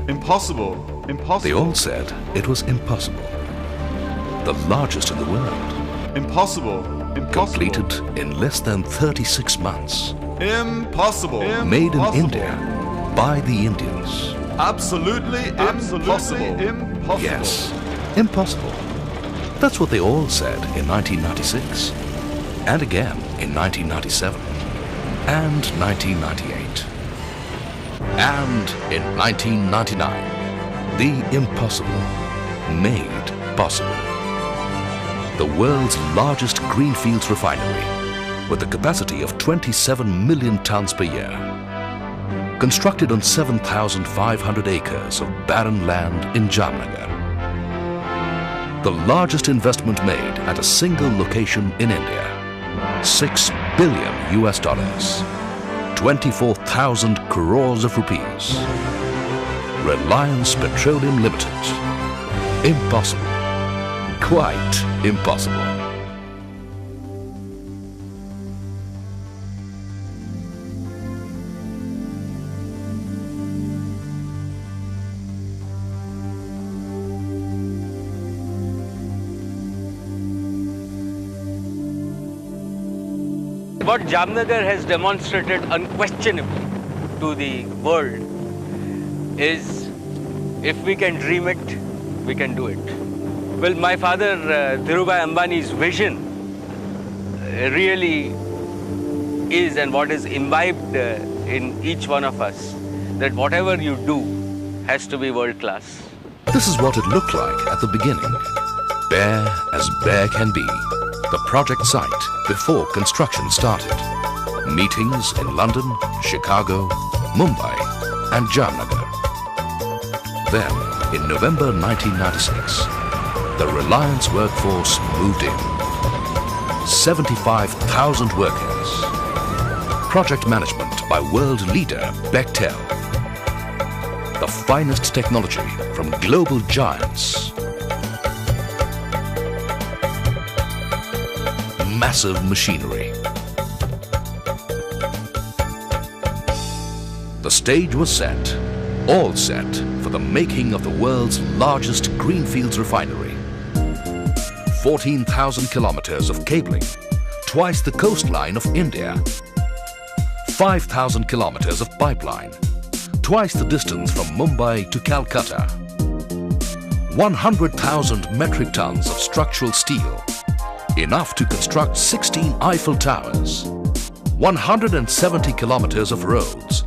Impossible. Impossible. They all said it was impossible. The largest in the world. Impossible. Impossible. Completed in less than 36 months. Impossible. Made in India by the Indians. Absolutely impossible. Impossible. Yes, impossible. That's what they all said in 1996. And again in 1997. And 1998. And in 1999. The impossible made possible. The world's largest greenfields refinery with a capacity of 27 million tons per year. Constructed on 7,500 acres of barren land in Jamnagar. The largest investment made at a single location in India. $6 billion US, 24,000 crores of rupees. Reliance Petroleum Limited. Impossible. Quite impossible. What Jamnagar has demonstrated unquestionably to the world is if we can dream it, we can do it. Well, my father, Dhirubhai Ambani's vision really is, and what is imbibed in each one of us, that whatever you do has to be world class. This is what it looked like at the beginning. Bare as bare can be. The project site before construction started. Meetings in London, Chicago, Mumbai and Jamnagar. Then, in November 1996, the Reliance workforce moved in. 75,000 workers. Project management by world leader Bechtel. The finest technology from global giants. Massive machinery. The stage was set, all set for the making of the world's largest greenfields refinery. 14,000 kilometers of cabling, twice the coastline of India. 5,000 kilometers of pipeline, twice the distance from Mumbai to Calcutta. 100,000 metric tons of structural steel, enough to construct 16 Eiffel Towers. 170 kilometers of roads,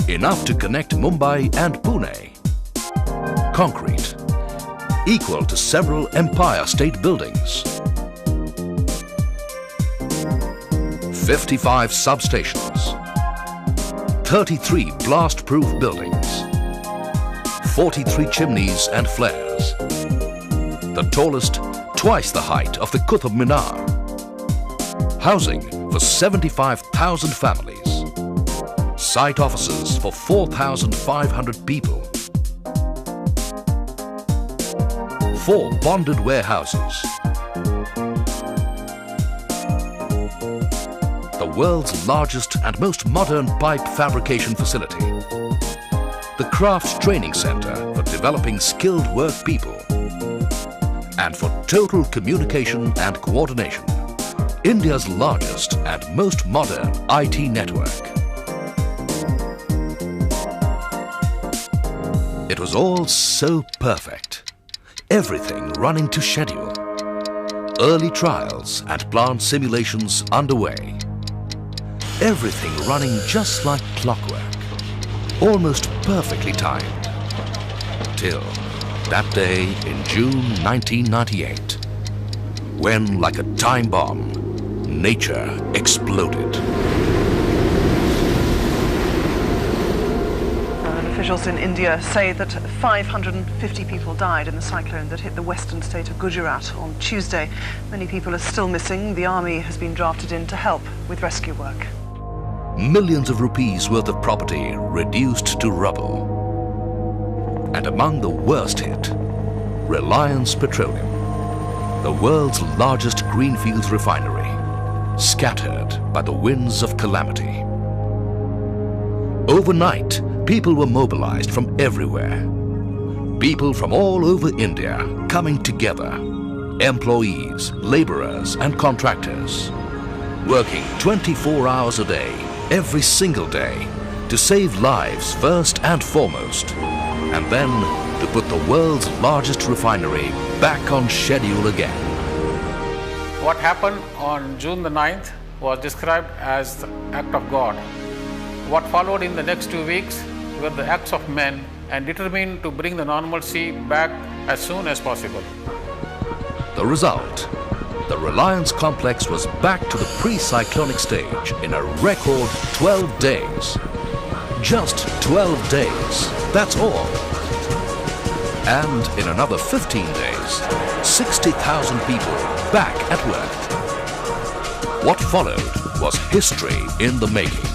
enough to connect Mumbai and Pune. Concrete, equal to several Empire State Buildings. 55 substations. 33 blast-proof buildings. 43 chimneys and flares. The tallest, twice the height of the Qutb Minar. Housing for 75,000 families. Site offices for 4,500 people. 4 bonded warehouses. The world's largest and most modern pipe fabrication facility. The Crafts Training Center for developing skilled work people. And for total communication and coordination, India's largest and most modern IT network. It was all so perfect, everything running to schedule. Early trials and plant simulations underway. Everything running just like clockwork, almost perfectly timed. Till that day in June 1998, when, like a time bomb, nature exploded. Officials in India say that 550 people died in the cyclone that hit the western state of Gujarat on Tuesday. Many people are still missing. The army has been drafted in to help with rescue work. Millions of rupees worth of property reduced to rubble. And among the worst hit, Reliance Petroleum, the world's largest greenfields refinery, scattered by the winds of calamity. Overnight, people were mobilized from everywhere People from all over India coming together. Employees, laborers and contractors. Working 24 hours a day, every single day, to save lives first and foremost. And then to put the world's largest refinery back on schedule again. What happened on June the 9th was described as the act of God. What followed in the next 2 weeks were the acts of men and determined to bring the normalcy back as soon as possible. The result, the Reliance complex was back to the pre-cyclonic stage in a record 12 days. Just 12 days, that's all. And in another 15 days, 60,000 people back at work. What followed was history in the making.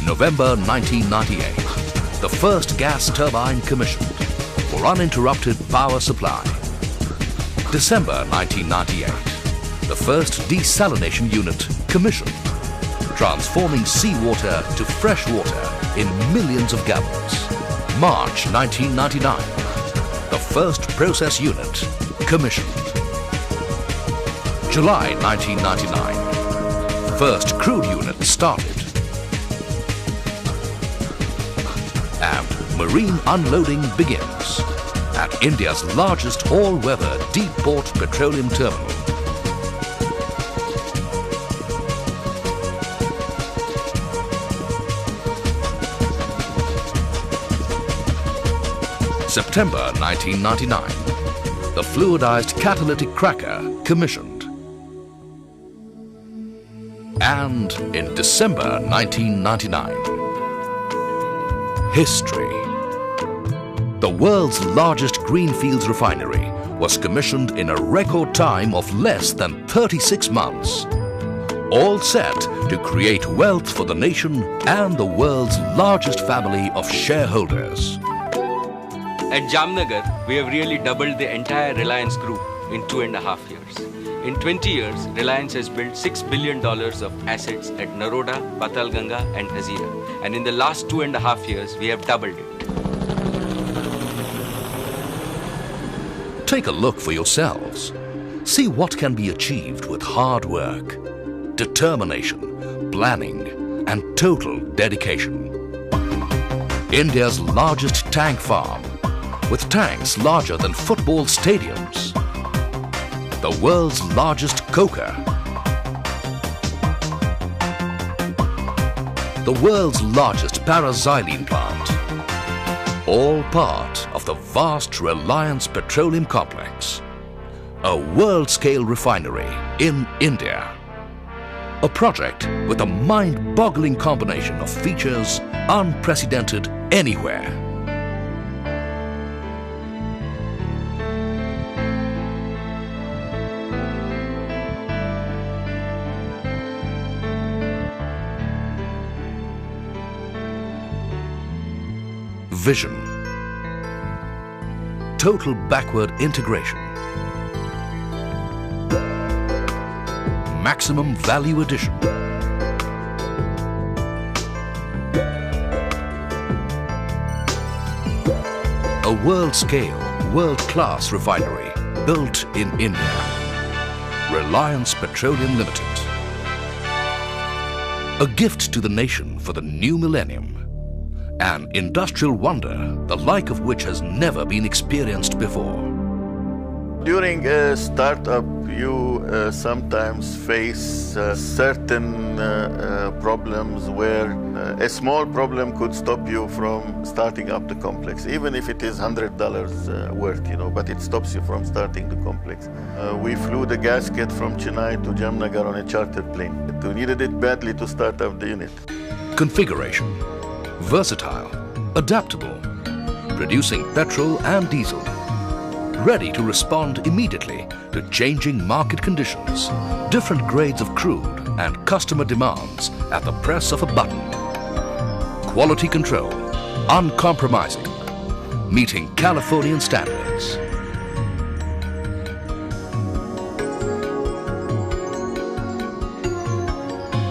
November 1998, the first gas turbine commissioned for uninterrupted power supply. December 1998, the first desalination unit commissioned, transforming seawater to fresh water in millions of gallons. March 1999, the first process unit commissioned. July 1999, first crude unit started. And marine unloading begins at India's largest all-weather deep-port petroleum terminal. September 1999, the fluidized catalytic cracker commissioned. And in December 1999, history. The world's largest greenfields refinery was commissioned in a record time of less than 36 months. All set to create wealth for the nation and the world's largest family of shareholders. At Jamnagar, we have really doubled the entire Reliance group in 2.5 years. In 20 years, Reliance has built $6 billion of assets at Naroda, Patalganga and Hazira. And in the last 2.5 years, we have doubled it. Take a look for yourselves. See what can be achieved with hard work, determination, planning and total dedication. India's largest tank farm, with tanks larger than football stadiums. The world's largest coker. The world's largest paraxylene plant. All part of the vast Reliance Petroleum Complex. A world-scale refinery in India. A project with a mind-boggling combination of features unprecedented anywhere. Vision. Total backward integration. Maximum value addition. A world-scale, world-class refinery built in India. Reliance Petroleum Limited. A gift to the nation for the new millennium. An industrial wonder, the like of which has never been experienced before. During a startup, you sometimes face certain problems where a small problem could stop you from starting up the complex, even if it is $100 worth, but it stops you from starting the complex. We flew the gasket from Chennai to Jamnagar on a charter plane. We needed it badly to start up the unit. Configuration. Versatile, adaptable, producing petrol and diesel, ready to respond immediately to changing market conditions, different grades of crude and customer demands at the press of a button. Quality control, uncompromising, meeting Californian standards.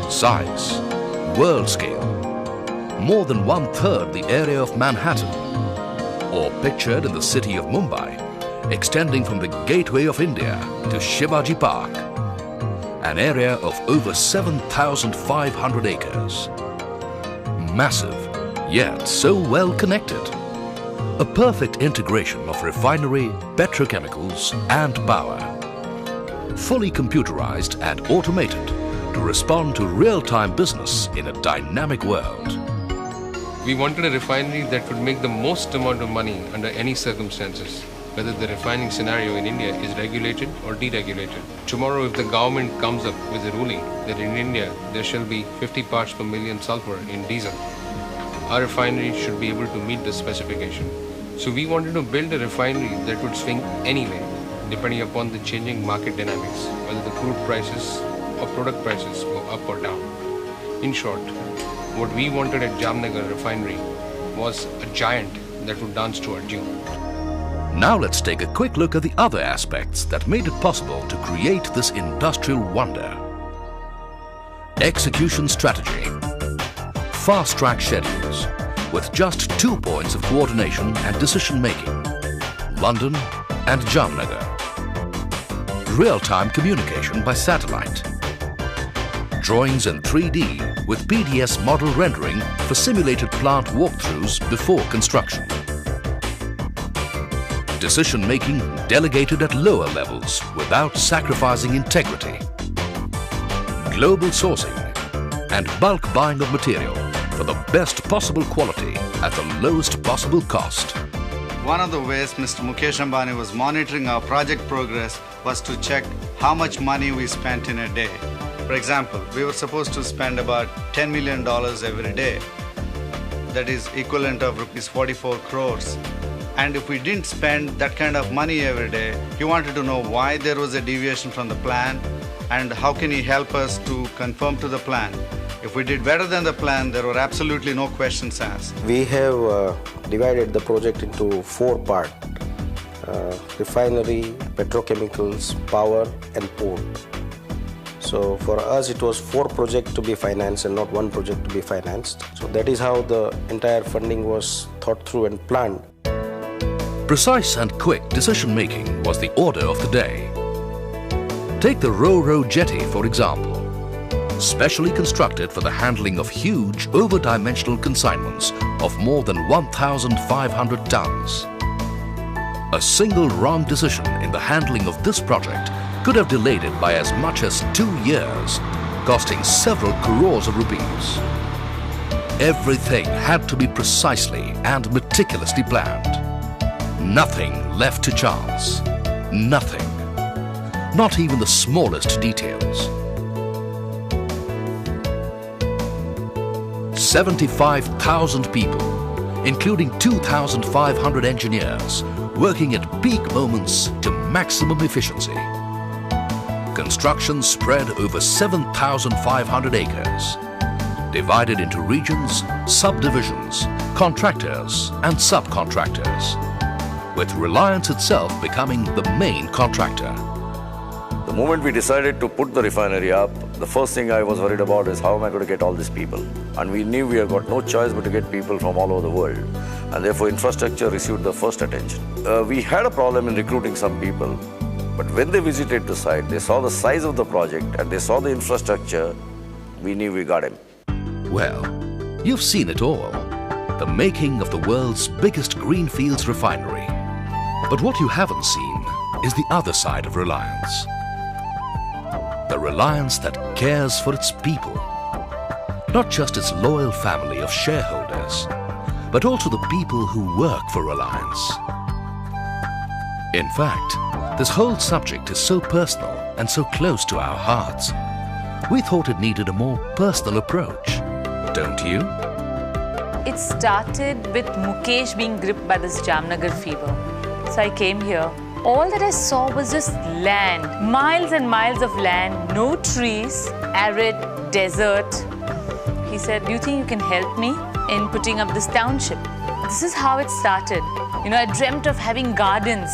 Size, world scale, more than 1/3 the area of Manhattan, or pictured in the city of Mumbai, extending from the Gateway of India to Shivaji Park, an area of over 7,500 acres. Massive, yet so well connected. A perfect integration of refinery, petrochemicals and power. Fully computerized and automated to respond to real-time business in a dynamic world. We wanted a refinery that would make the most amount of money under any circumstances, whether the refining scenario in India is regulated or deregulated. Tomorrow, if the government comes up with a ruling that in India there shall be 50 parts per million sulfur in diesel, our refinery should be able to meet the specification. So we wanted to build a refinery that would swing anyway, depending upon the changing market dynamics, whether the crude prices or product prices go up or down. In short, what we wanted at Jamnagar refinery was a giant that would dance to our tune. Now let's take a quick look at the other aspects that made it possible to create this industrial wonder. Execution strategy. Fast-track schedules with just 2 points of coordination and decision-making, London and Jamnagar. Real-time communication by satellite. Drawings in 3D with PDS model rendering for simulated plant walkthroughs before construction. Decision-making delegated at lower levels without sacrificing integrity. Global sourcing and bulk buying of material for the best possible quality at the lowest possible cost. One of the ways Mr. Mukesh Ambani was monitoring our project progress was to check how much money we spent in a day. For example, we were supposed to spend about $10 million every day. That is equivalent of rupees 44 crores. And if we didn't spend that kind of money every day, he wanted to know why there was a deviation from the plan and how can he help us to conform to the plan. If we did better than the plan, there were absolutely no questions asked. We have divided the project into 4 parts. Refinery, petrochemicals, power and port. So for us it was 4 projects to be financed and not 1 project to be financed. So that is how the entire funding was thought through and planned. Precise and quick decision-making was the order of the day. Take the Ro-Ro jetty, for example. Specially constructed for the handling of huge, over-dimensional consignments of more than 1,500 tons. A single wrong decision in the handling of this project could have delayed it by as much as 2 years, costing several crores of rupees. Everything had to be precisely and meticulously planned. Nothing left to chance. Nothing. Not even the smallest details. 75,000 people, including 2,500 engineers, working at peak moments to maximum efficiency. Construction spread over 7,500 acres, divided into regions, subdivisions, contractors and subcontractors, with Reliance itself becoming the main contractor. The moment we decided to put the refinery up, the first thing I was worried about is how am I going to get all these people? And we knew we have got no choice but to get people from all over the world. And therefore infrastructure received the first attention. We had a problem in recruiting some people, but when they visited the site, they saw the size of the project and they saw the infrastructure, we knew we got him. Well, you've seen it all. The making of the world's biggest greenfields refinery. But what you haven't seen is the other side of Reliance. The Reliance that cares for its people. Not just its loyal family of shareholders, but also the people who work for Reliance. In fact, this whole subject is so personal and so close to our hearts. We thought it needed a more personal approach, don't you? It started with Mukesh being gripped by this Jamnagar fever. So I came here. All that I saw was just land, miles and miles of land, no trees, arid, desert. He said, do you think you can help me in putting up this township? This is how it started. You know, I dreamt of having gardens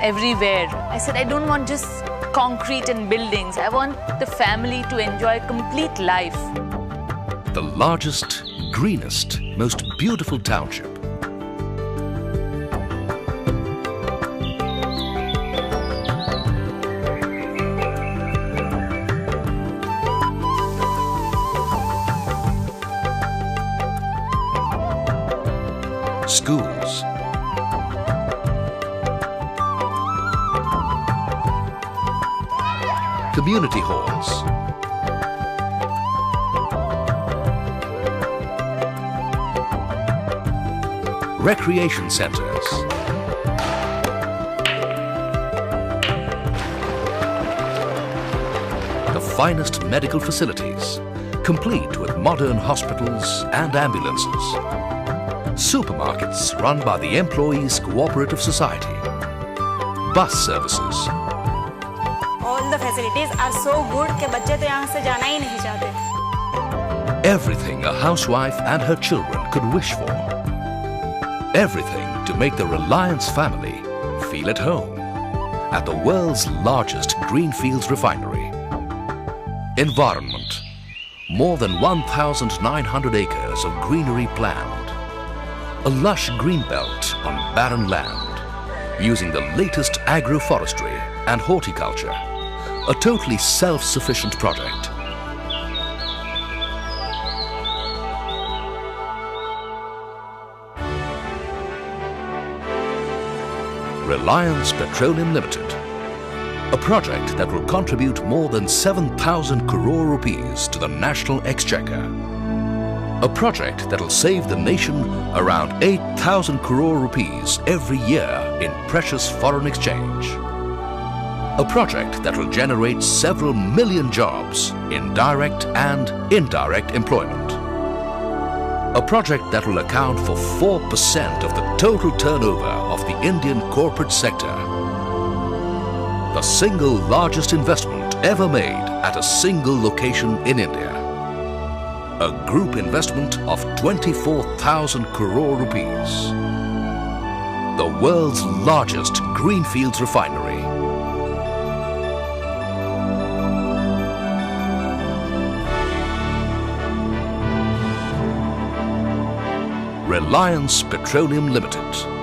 everywhere. I said, I don't want just concrete and buildings. I want the family to enjoy complete life. the largest, greenest, most beautiful township. Schools, community halls, recreation centers, the finest medical facilities, complete with modern hospitals and ambulances, supermarkets run by the Employees Cooperative Society, bus services. All the facilities are so good कि बच्चे तो यहाँ से जाना ही नहीं चाहते. Everything a housewife and her children could wish for. Everything to make the Reliance family feel at home at the world's largest greenfields refinery. Environment. More than 1,900 acres of greenery planned. A lush green belt on barren land, using the latest agroforestry and horticulture. A totally self-sufficient project. Reliance Petroleum Limited. A project that will contribute more than 7,000 crore rupees to the national exchequer. A project that will save the nation around 8,000 crore rupees every year in precious foreign exchange. A project that will generate several million jobs in direct and indirect employment. A project that will account for 4% of the total turnover of the Indian corporate sector. The single largest investment ever made at a single location in India. A group investment of 24,000 crore rupees. The world's largest greenfields refinery. Reliance Petroleum Limited.